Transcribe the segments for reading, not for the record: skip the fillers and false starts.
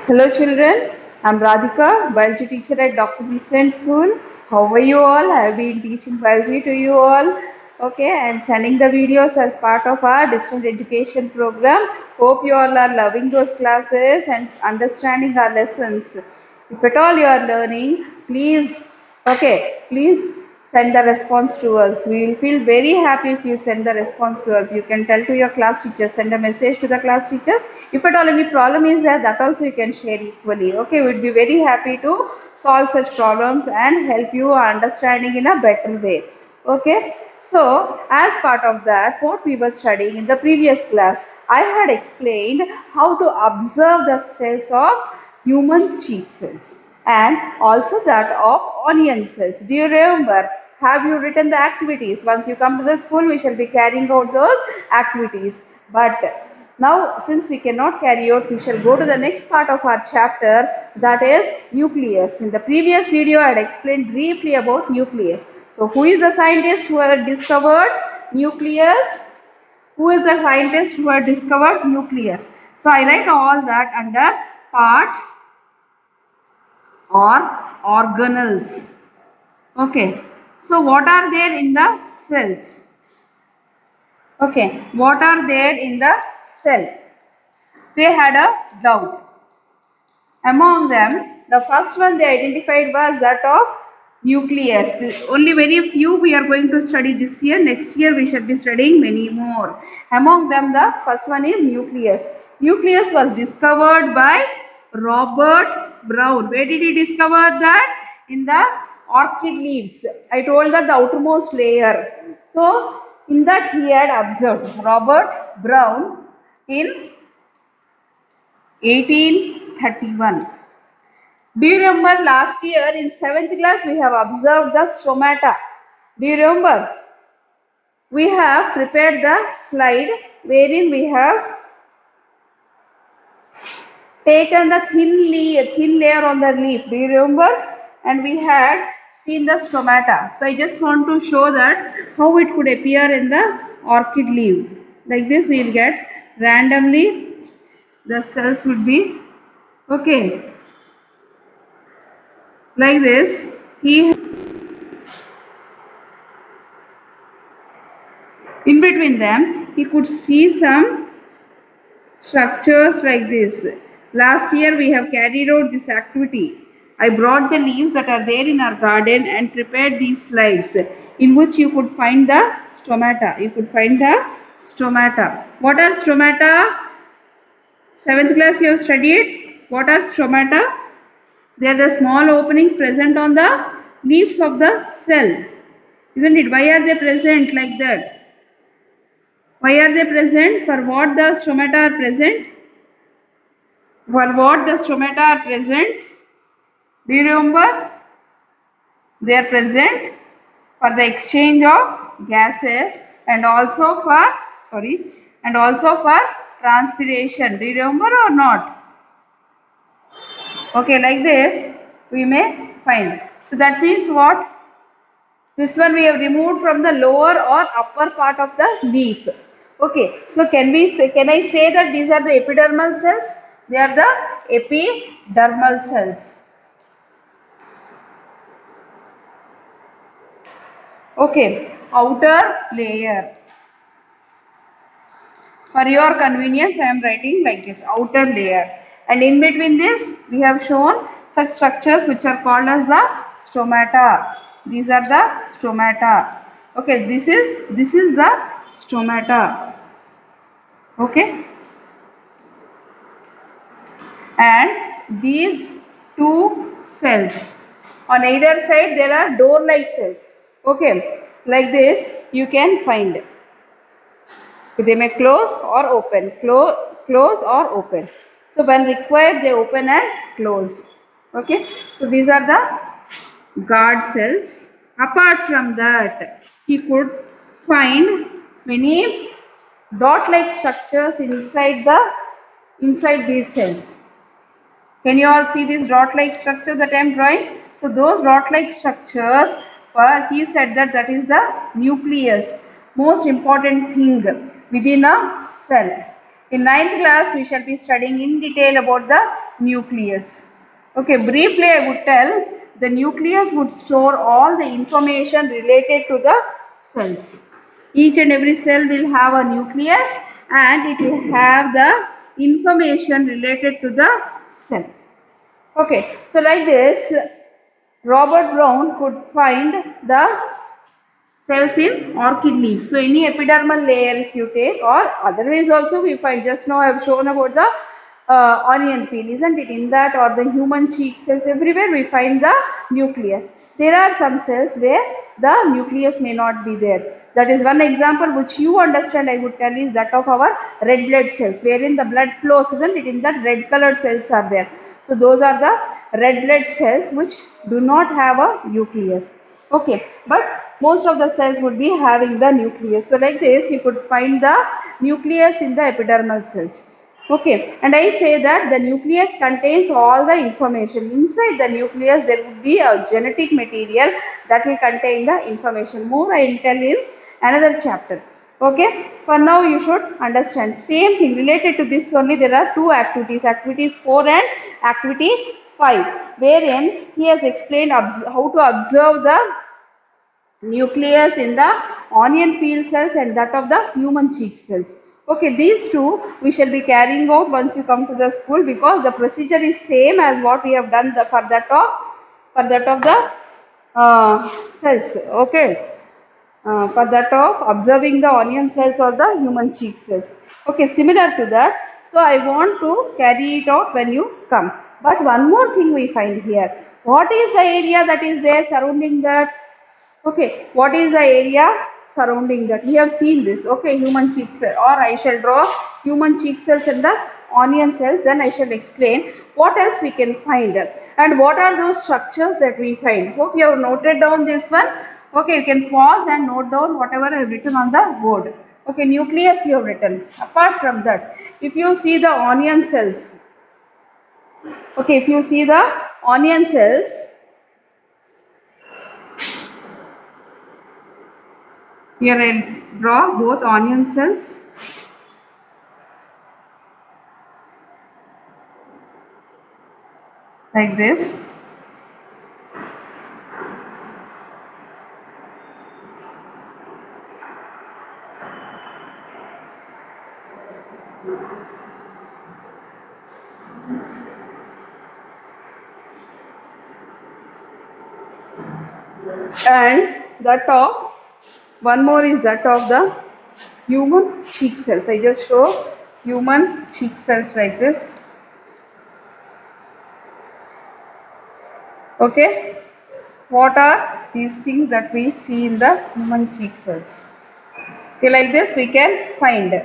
Hello children, I'm Radhika, biology teacher at Dr. Vincent School. How are you all? I've been teaching biology to you all. Okay, and sending the videos as part of our distance education program. Hope you all are loving those classes and understanding our lessons. If at all you are learning, please send the response to us. We will feel very happy if you send the response to us. You can tell to your class teachers, send a message to the class teachers. If at all any problem is there, that also you can share equally. Okay, we'd be very happy to solve such problems and help you understanding in a better way. Okay, so as part of that, what we were studying in the previous class, I had explained how to observe the cells of human cheek cells and also that of onion cells. Do you remember? Have you written the activities? Once you come to the school, we shall be carrying out those activities. But now, since we cannot carry out, we shall go to the next part of our chapter, that is nucleus. In the previous video, I had explained briefly about nucleus. So, who is the scientist who had discovered nucleus? Who is the scientist who had discovered nucleus? So, I write all that under parts or organelles. Okay. So, what are there in the cells? Okay. What are there in the cell? They had a doubt. Among them, the first one they identified was that of nucleus. Only very few we are going to study this year. Next year we shall be studying many more. Among them, the first one is nucleus. Nucleus was discovered by Robert Brown. Where did he discover that? In the orchid leaves. I told that the outermost layer. So, in that he had observed Robert Brown in 1831. Do you remember last year in 7th class we have observed the stomata? Do you remember? We have prepared the slide wherein we have taken the thin layer on the leaf. Do you remember? And we had seen the stomata. So I just want to show that how it could appear in the orchid leaf. Like this we will get randomly the cells would be okay. Like this, in between them, he could see some structures like this. Last year we have carried out this activity. I brought the leaves that are there in our garden and prepared these slides in which you could find the stomata. What are stomata? 7th class you have studied. What are stomata? They are the small openings present on the leaves of the cell. Isn't it? Why are they present like that? Why are they present? For what the stomata are present? For what the stomata are present? Do you remember? They are present for the exchange of gases and also for transpiration. Do you remember or not? Okay, like this we may find. So that means what? This one we have removed from the lower or upper part of the leaf. Okay, so can I say that these are the epidermal cells? They are the epidermal cells. Okay, outer layer. For your convenience, I am writing like this, outer layer. And in between this, we have shown such structures which are called as the stomata. These are the stomata. Okay, this is the stomata. Okay. And these two cells. On either side, there are door-like cells. Okay, like this, you can find. They may close or open, close or open. So when required, they open and close. Okay, so these are the guard cells. Apart from that, he could find many dot-like structures inside these cells. Can you all see these dot-like structures that I am drawing? So those dot-like structures, he said that is the nucleus, most important thing within a cell. In ninth class, we shall be studying in detail about the nucleus. Okay, briefly I would tell the nucleus would store all the information related to the cells. Each and every cell will have a nucleus and it will have the information related to the cell. Okay, so like this, Robert Brown could find the cells in orchid leaves. So any epidermal layer if you take, or otherwise also we find, just now I have shown about the onion peel, isn't it? In that, or the human cheek cells, everywhere we find the nucleus. There are some cells where the nucleus may not be there. That is one example which you understand, I would tell, is that of our red blood cells, wherein the blood flows, isn't it? In that red colored cells are there. So those are the red blood cells which do not have a nucleus. Okay, but most of the cells would be having the nucleus. So like this, you could find the nucleus in the epidermal cells. Okay, and I say that the nucleus contains all the information. Inside the nucleus, there would be a genetic material that will contain the information. More I will tell in another chapter. Okay, for now you should understand. Same thing related to this only, there are two activities, activities 4 and activity 5, wherein he has explained how to observe the nucleus in the onion peel cells and that of the human cheek cells. Okay, these two we shall be carrying out once you come to the school, because the procedure is same as what we have done for that of the cells. Okay, for that of observing the onion cells or the human cheek cells. Okay, similar to that. So I want to carry it out when you come. But one more thing we find here. What is the area that is there surrounding that? Okay, what is the area surrounding that? We have seen this. Okay, human cheek cell, or I shall draw human cheek cells and the onion cells. Then I shall explain what else we can find and what are those structures that we find. Hope you have noted down this one. Okay, you can pause and note down whatever I have written on the board. Okay, nucleus you have written. Apart from that, if you see the onion cells, okay, if you see the onion cells, here I will draw both onion cells. Like this. And that of, one more is that of the human cheek cells. I just show human cheek cells like this. Okay, what are these things that we see in the human cheek cells? Okay, like this we can find.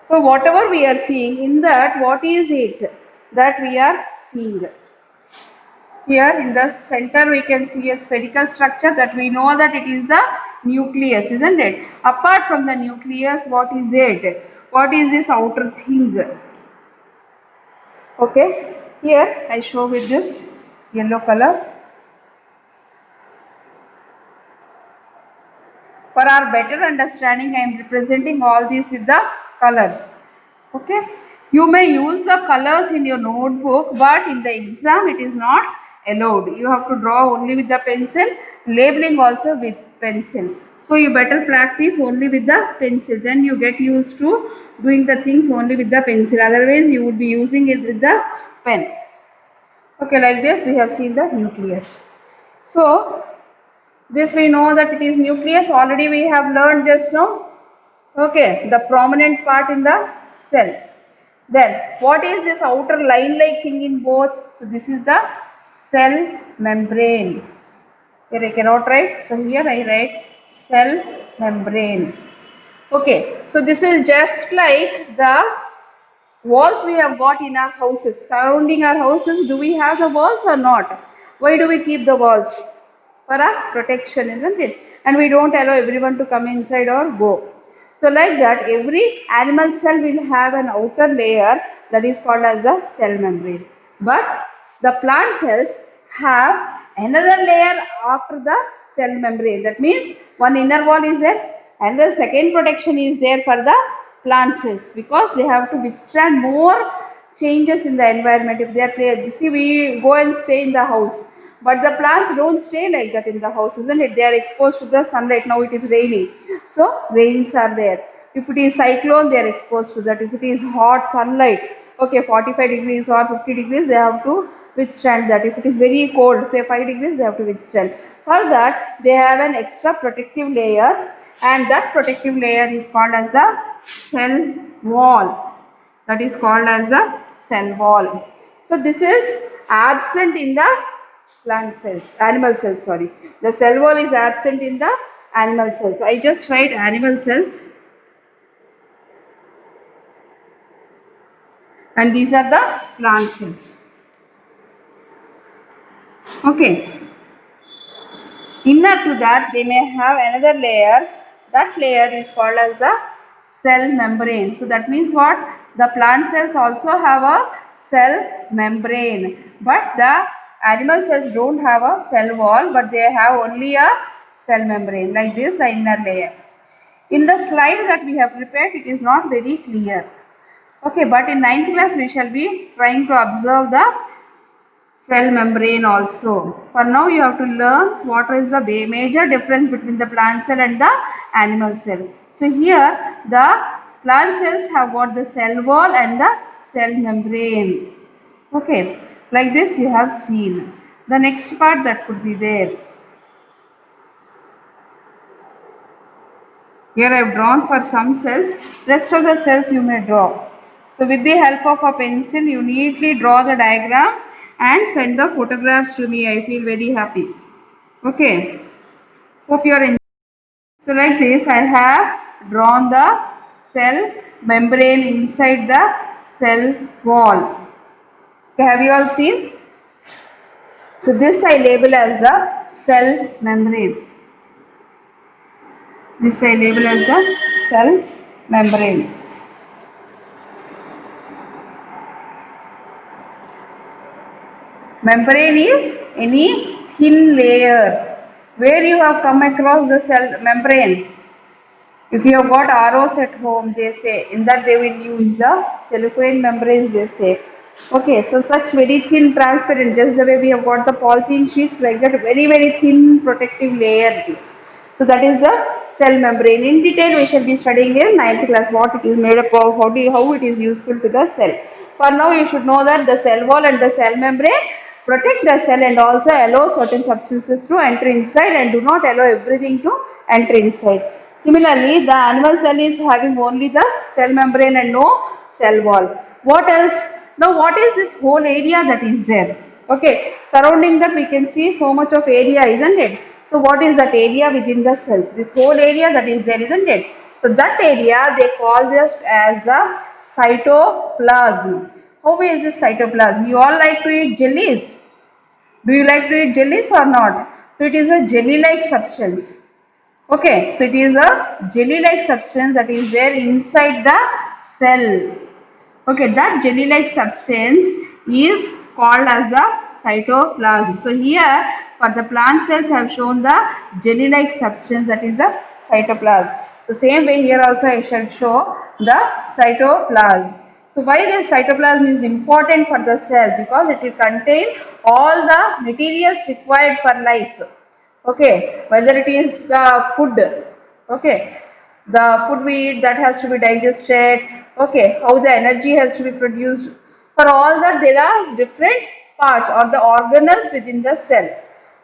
So whatever we are seeing in that, what is it that we are seeing? Here in the center we can see a spherical structure that we know that it is the nucleus, isn't it? Apart from the nucleus, what is it? What is this outer thing? Okay, here I show with this yellow color. For our better understanding, I am representing all these with the colors. Okay, you may use the colors in your notebook, but in the exam it is not allowed. You have to draw only with the pencil, labeling also with pencil. So you better practice only with the pencil. Then you get used to doing the things only with the pencil. Otherwise, you would be using it with the pen. Okay, like this we have seen the nucleus. So this we know that it is nucleus. Already we have learned just now. Okay, the prominent part in the cell. Then what is this outer line-like thing in both? So this is the cell membrane. Here I cannot write. So here I write cell membrane. Okay, so this is just like the walls we have got in our houses. Surrounding our houses, do we have the walls or not? Why do we keep the walls? For our protection, isn't it? And we don't allow everyone to come inside or go. So like that, every animal cell will have an outer layer that is called as the cell membrane. But the plant cells have another layer after the cell membrane. That means one inner wall is there and the second protection is there for the plant cells, because they have to withstand more changes in the environment. If they are clear, see, we go and stay in the house, but the plants don't stay like that in the house, isn't it? They are exposed to the sunlight. Now it is raining, so rains are there. If it is cyclone, they are exposed to that. If it is hot sunlight, okay, 45 degrees or 50 degrees, they have to withstand that. If it is very cold, say 5 degrees, they have to withstand. For that, they have an extra protective layer, and that protective layer is called as the cell wall. That is called as the cell wall. So this is absent in the plant cells, animal cells, sorry. The cell wall is absent in the animal cells. I just write animal cells, and these are the plant cells. Okay. Inner to that, they may have another layer. That layer is called as the cell membrane. So that means what? The plant cells also have a cell membrane, but the animal cells don't have a cell wall, but they have only a cell membrane, like this, the inner layer. In the slide that we have prepared, it is not very clear. Okay, but in 9th class we shall be trying to observe the cell membrane also. For now you have to learn what is the major difference between the plant cell and the animal cell. So here the plant cells have got the cell wall and the cell membrane. Okay, like this you have seen. The next part that could be there. Here I have drawn for some cells, rest of the cells you may draw. So with the help of a pencil, you neatly draw the diagrams and send the photographs to me. I feel very happy. Okay. Hope you are enjoying. So like this, I have drawn the cell membrane inside the cell wall. Okay, have you all seen? So this I label as the cell membrane. This I label as the cell membrane. Membrane is any thin layer. Where you have come across the cell membrane? If you have got ROs at home, they say, in that they will use the cellophane membranes, they say. Okay, so such very thin, transparent, just the way we have got the polythene sheets, like that, very, very thin protective layer it is. So that is the cell membrane. In detail, we shall be studying in 9th class what it is made up of, how it is useful to the cell. For now, you should know that the cell wall and the cell membrane protect the cell and also allow certain substances to enter inside and do not allow everything to enter inside. Similarly, the animal cell is having only the cell membrane and no cell wall. What else? Now, what is this whole area that is there? Okay, surrounding that we can see so much of area, isn't it? So, what is that area within the cells? This whole area that is there, isn't it? So, that area they call this as the cytoplasm. How is this cytoplasm? You all like to eat jellies? Do you like to eat jellies or not? So, it is a jelly-like substance. Okay, so it is a jelly-like substance that is there inside the cell. Okay, that jelly-like substance is called as the cytoplasm. So here, for the plant cells, I have shown the jelly-like substance that is the cytoplasm. So same way here also I shall show the cytoplasm. So why the cytoplasm is important for the cell? Because it will contain all the materials required for life. Okay, whether it is the food, okay, the food we eat that has to be digested, okay, how the energy has to be produced. For all that there are different parts or the organelles within the cell.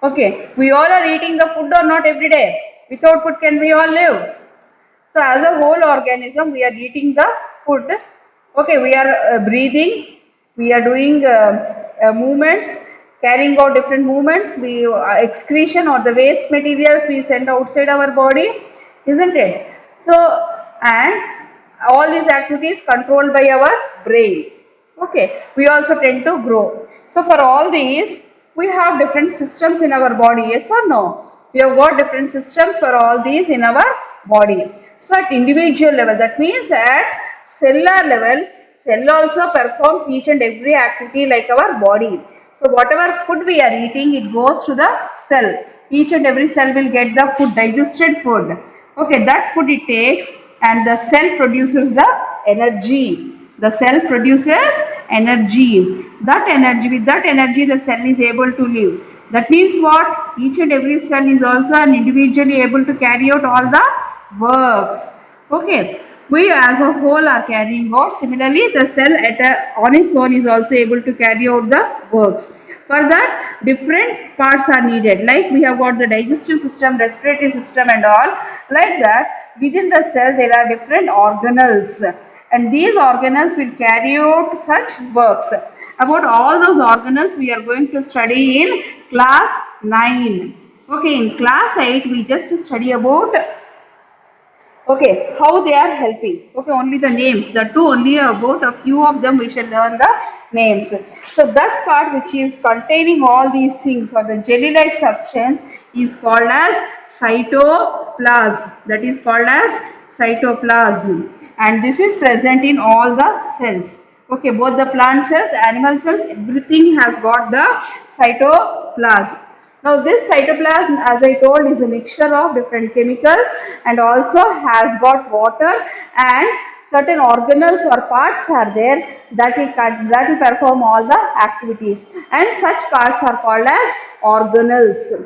Okay, we all are eating the food or not every day. Without food can we all live? So as a whole organism we are eating the food. Okay, we are breathing, we are doing movements, carrying out different movements, we excretion or the waste materials we send outside our body, isn't it? So, and all these activities controlled by our brain. Okay, we also tend to grow. So for all these, we have different systems in our body, yes or no? We have got different systems for all these in our body. So at individual level, that means at cellular level, cell also performs each and every activity like our body. So whatever food we are eating, it goes to the cell. Each and every cell will get the food, digested food. Okay, that food it takes, and the cell produces the energy. The cell produces energy. That energy, with that energy, the cell is able to live. That means what? Each and every cell is also an individually able to carry out all the works. Okay. We as a whole are carrying out. Similarly, the cell on its own is also able to carry out the works. For that, different parts are needed. Like we have got the digestive system, respiratory system and all. Like that, within the cell there are different organelles. And these organelles will carry out such works. About all those organelles we are going to study in class 9. Okay, in class 8 we just study about how they are helping. Okay, only the names. The two only about a few of them we shall learn the names. So that part which is containing all these things or the jelly-like substance is called as cytoplasm. That is called as cytoplasm, and this is present in all the cells. Okay, both the plant cells, animal cells, everything has got the cytoplasm. Now this cytoplasm, as I told, is a mixture of different chemicals and also has got water, and certain organelles or parts are there that will perform all the activities, and such parts are called as organelles.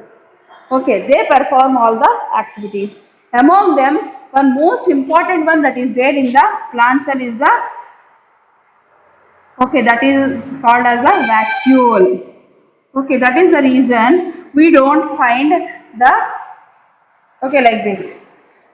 Okay, they perform all the activities. Among them, one most important one that is there in the plant cell is the that is called as a vacuole. Okay, that is the reason we don't find the like this.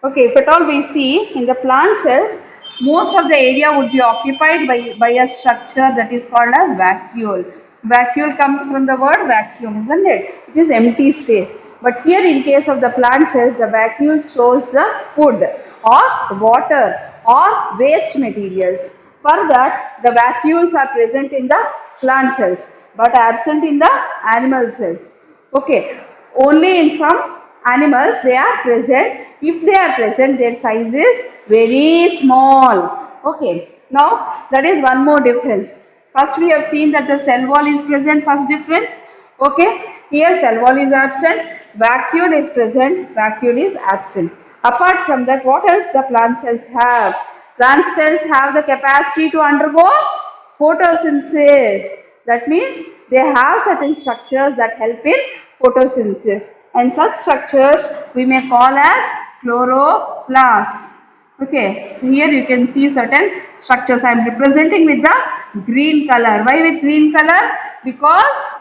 Okay, if at all we see in the plant cells, most of the area would be occupied by a structure that is called as vacuole. Vacuole comes from the word vacuum, isn't it? It is empty space. But here in case of the plant cells, the vacuole stores the food or water or waste materials. For that, the vacuoles are present in the plant cells but absent in the animal cells. Okay, only in some animals they are present. If they are present, their size is very small. Okay, now that is one more difference. First we have seen that the cell wall is present, first difference. Okay, here cell wall is absent, vacuole is present, vacuole is absent. Apart from that, what else the plant cells have? Plant cells have the capacity to undergo photosynthesis. That means they have certain structures that help in photosynthesis, and such structures we may call as chloroplasts. Okay, so here you can see certain structures. I am representing with the green color. Why with green color? Because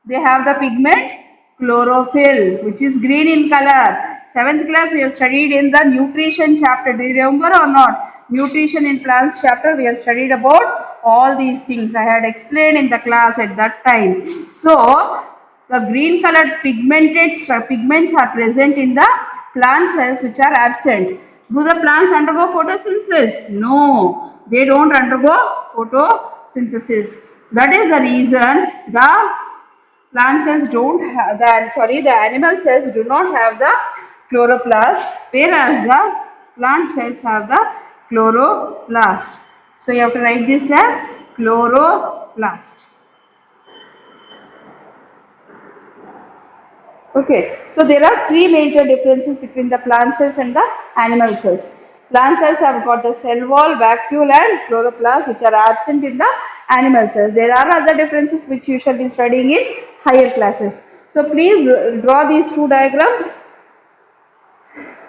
they have the pigment chlorophyll, which is green in color. 7th class we have studied in the nutrition chapter. Do you remember or not? Nutrition in plants chapter we have studied about all these things. I had explained in the class at that time. So the green colored pigments are present in the plant cells which are absent. Do the plants undergo photosynthesis? No, they don't undergo photosynthesis. That is the reason the plant cells don't have the animal cells do not have the chloroplast, whereas the plant cells have the chloroplast. So you have to write this as chloroplast. Okay, so there are three major differences between the plant cells and the animal cells. Plant cells have got the cell wall, vacuole and chloroplast which are absent in the animal cells. There are other differences which you shall be studying in higher classes. So please draw these two diagrams.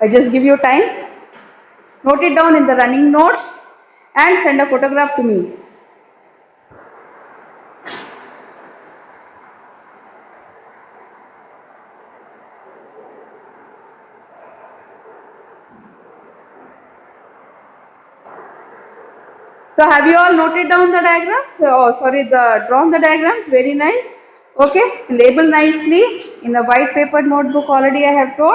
I just give you time. Note it down in the running notes and send a photograph to me. So have you all noted down the diagrams? Drawn the diagrams. Very nice. Okay, label nicely in a white paper notebook. Already I have told.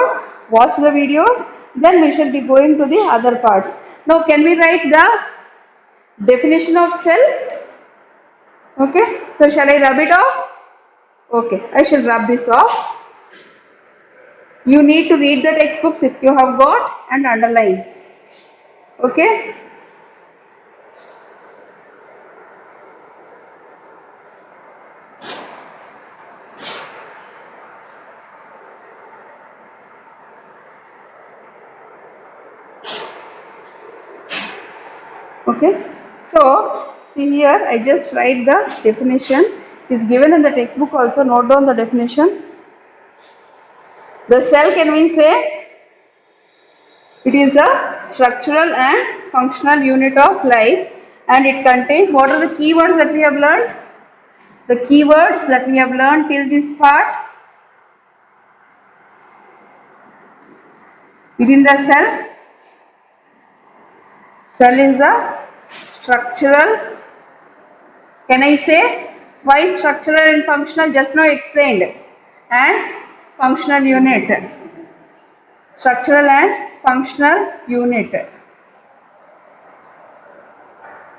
Watch the videos. Then we shall be going to the other parts. Now, can we write the definition of cell? Okay. So shall I rub it off? Okay, I shall rub this off. You need to read the textbooks if you have got and underline. Okay. Okay, so see here, I just write the definition. It's given in the textbook also. Note down the definition. The cell, can we say, it is a structural and functional unit of life, and it contains, what are the keywords that we have learned? The keywords that we have learned till this part: within the cell, cell is the structural. Can I say why structural and functional? Just now explained. And functional unit. Structural and functional unit.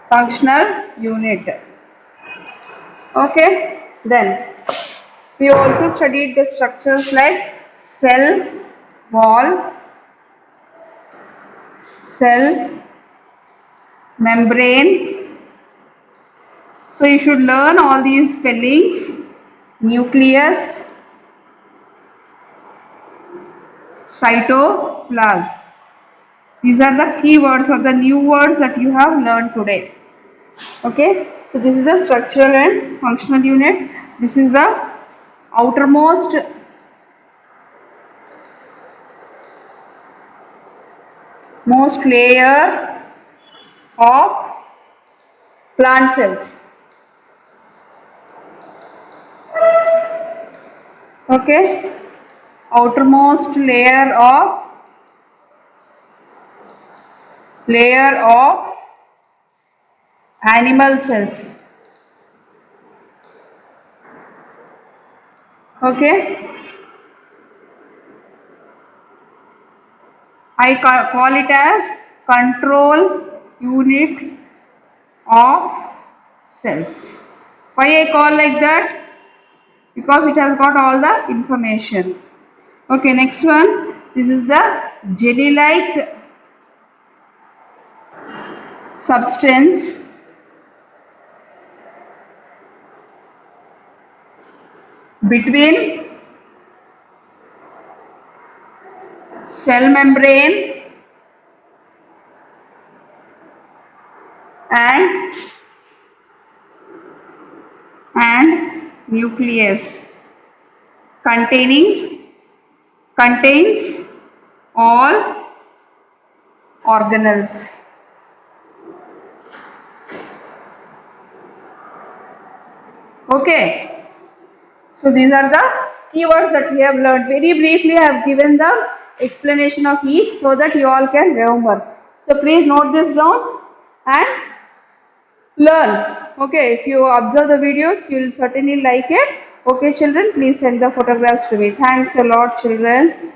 Functional unit. Okay. Then we also studied the structures like cell wall, cell membrane. So you should learn all these spellings: nucleus, cytoplasm. These are the key words or the new words that you have learned today. Okay, so this is the structural and functional unit. This is the outermost layer of plant cells. Okay, outermost layer of animal cells. Okay, I call it as control unit of cells. Why I call like that? Because it has got all the information. Okay, next one. This is the jelly-like substance between cell membrane and nucleus, contains all organelles. Okay, so these are the keywords that we have learned. Very briefly I have given the explanation of each so that you all can remember. So please note this down and learn. Okay, if you observe the videos, you will certainly like it. Okay children, please send the photographs to me. Thanks a lot children.